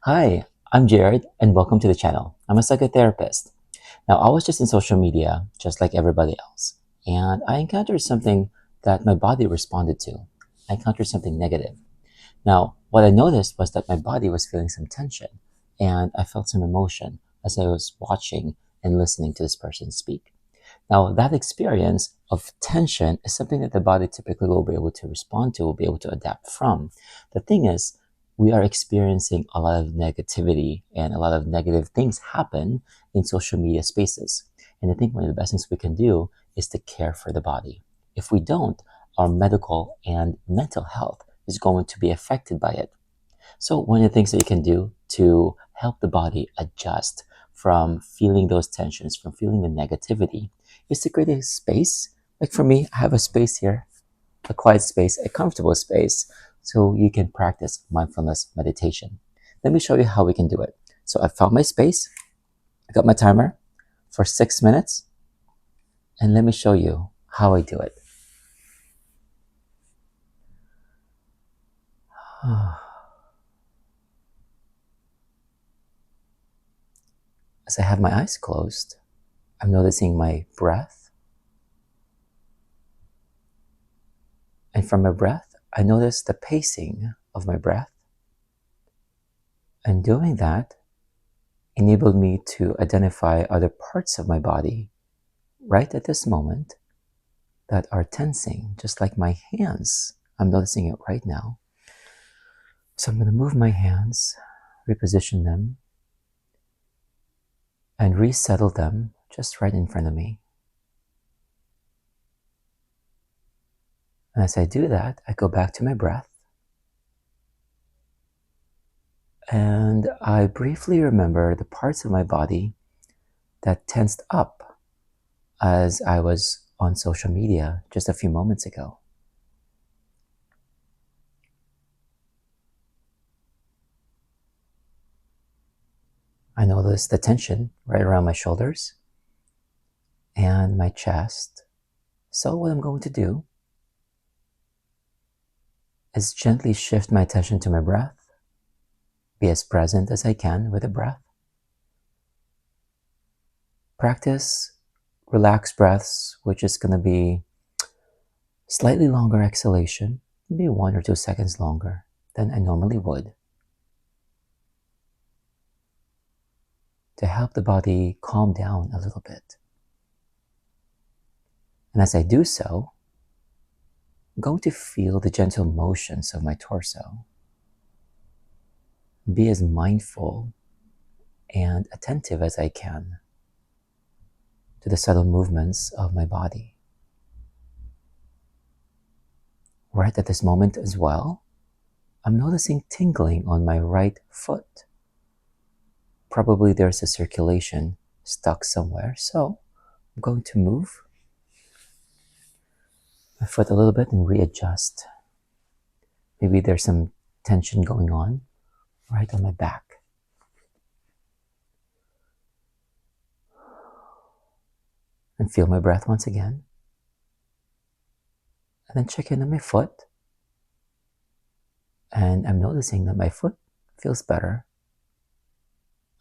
Hi, I'm Jared, and welcome to the channel. I'm a psychotherapist. Now, I was just in social media, just like everybody else, and I encountered something that my body responded to. I encountered something negative. Now, what I noticed was that my body was feeling some tension, and I felt some emotion as I was watching and listening to this person speak. Now, that experience of tension is something that the body typically will be able to respond to, will be able to adapt from. The thing is, we are experiencing a lot of negativity and a lot of negative things happen in social media spaces. And I think one of the best things we can do is to care for the body. If we don't, our medical and mental health is going to be affected by it. So one of the things that you can do to help the body adjust from feeling those tensions, from feeling the negativity, is to create a space. Like for me, I have a space here, a quiet space, a comfortable space, so you can practice mindfulness meditation. Let me show you how we can do it. So I found my space, I got my timer for 6 minutes, and let me show you how I do it. As I have my eyes closed, I'm noticing my breath. And from my breath, I notice the pacing of my breath. And doing that enabled me to identify other parts of my body right at this moment that are tensing, just like my hands. I'm noticing it right now. So I'm going to move my hands, reposition them, and resettle them just right in front of me. And as I do that, I go back to my breath. And I briefly remember the parts of my body that tensed up as I was on social media just a few moments ago. I notice the tension right around my shoulders and my chest. So what I'm going to do is gently shift my attention to my breath, be as present as I can with the breath. Practice relaxed breaths, which is going to be slightly longer exhalation, maybe 1 or 2 seconds longer than I normally would, to help the body calm down a little bit. And as I do so, I'm going to feel the gentle motions of my torso. Be as mindful and attentive as I can to the subtle movements of my body. Right at this moment as well, I'm noticing tingling on my right foot. Probably there's a circulation stuck somewhere, so I'm going to move my foot a little bit and readjust. Maybe there's some tension going on right on my back. And feel my breath once again. And then check in on my foot. And I'm noticing that my foot feels better.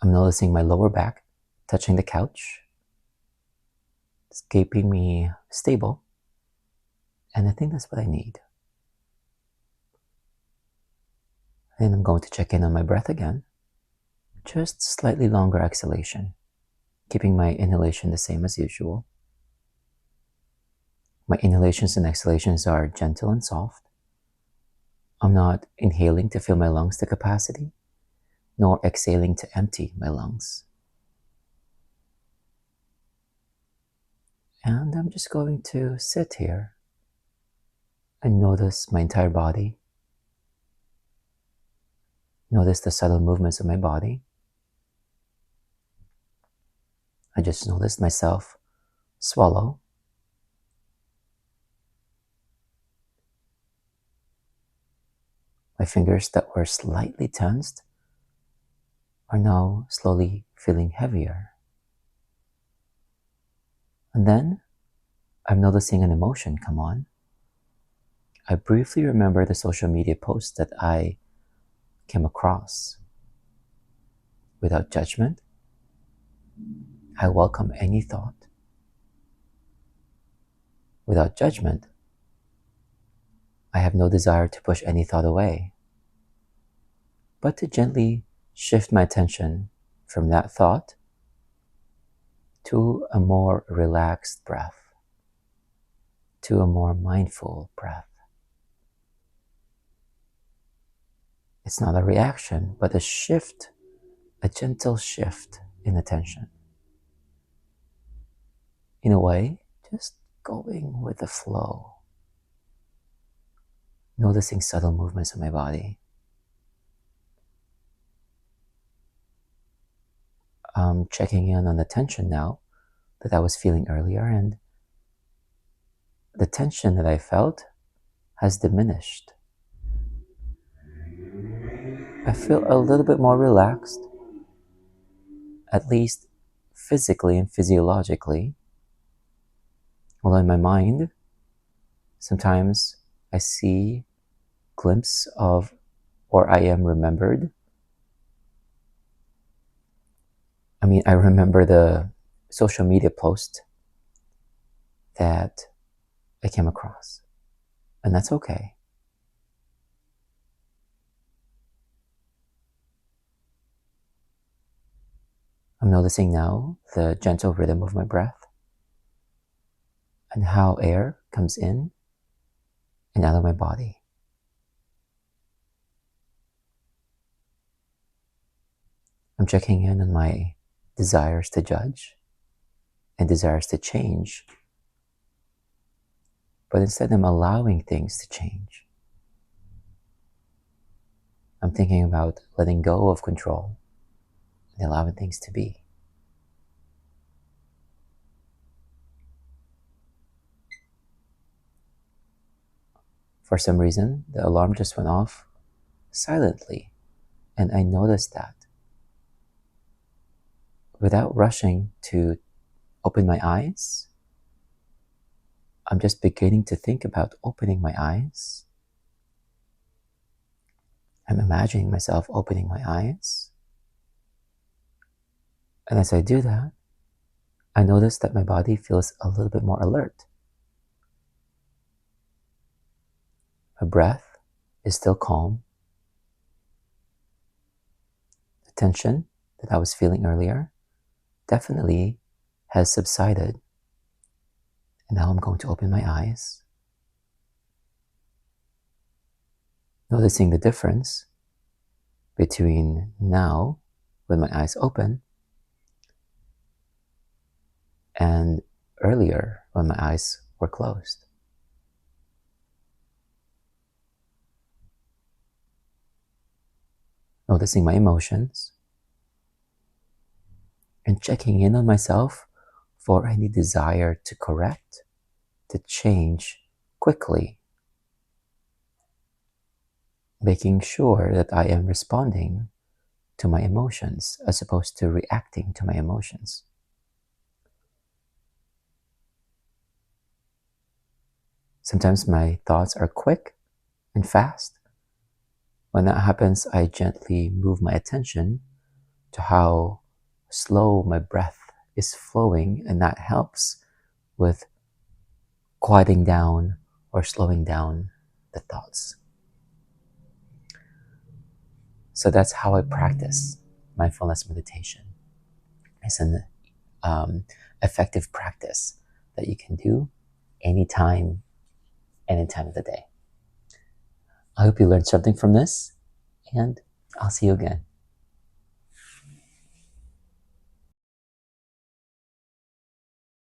I'm noticing my lower back touching the couch. It's keeping me stable. And I think that's what I need. And I'm going to check in on my breath again. Just slightly longer exhalation, keeping my inhalation the same as usual. My inhalations and exhalations are gentle and soft. I'm not inhaling to fill my lungs to capacity, nor exhaling to empty my lungs. And I'm just going to sit here and notice my entire body. Notice the subtle movements of my body. I just noticed myself swallow. My fingers that were slightly tensed are now slowly feeling heavier. And then I'm noticing an emotion come on. I briefly remember the social media post that I came across. without judgment. I welcome any thought without judgment. I have no desire to push any thought away, but to gently shift my attention from that thought to a more relaxed breath, to a more mindful breath. It's not a reaction, but a shift, a gentle shift in attention. In a way, just going with the flow, noticing subtle movements of my body. Checking in on the tension now that I was feeling earlier, and the tension that I felt has diminished. I feel a little bit more relaxed, at least physically and physiologically. Although in my mind, sometimes I see glimpse of, or I am remembered. I remember the social media post that I came across, and that's okay. I'm noticing now the gentle rhythm of my breath and how air comes in and out of my body. I'm checking in on my desires to judge and desires to change, but instead I'm allowing things to change. I'm thinking about letting go of control and allowing things to be. For some reason, the alarm just went off silently, and I noticed that. Without rushing to open my eyes, I'm just beginning to think about opening my eyes. I'm imagining myself opening my eyes. And as I do that, I notice that my body feels a little bit more alert. My breath is still calm. The tension that I was feeling earlier definitely has subsided. And now I'm going to open my eyes, noticing the difference between now, with my eyes open, and earlier when my eyes were closed. Noticing my emotions and checking in on myself for any desire to correct, to change quickly. Making sure that I am responding to my emotions as opposed to reacting to my emotions. Sometimes my thoughts are quick and fast. When that happens, I gently move my attention to how slow my breath is flowing, and that helps with quieting down or slowing down the thoughts. So that's how I practice mindfulness meditation. It's an effective practice that you can do anytime, any time of the day. I hope you learned something from this, and I'll see you again.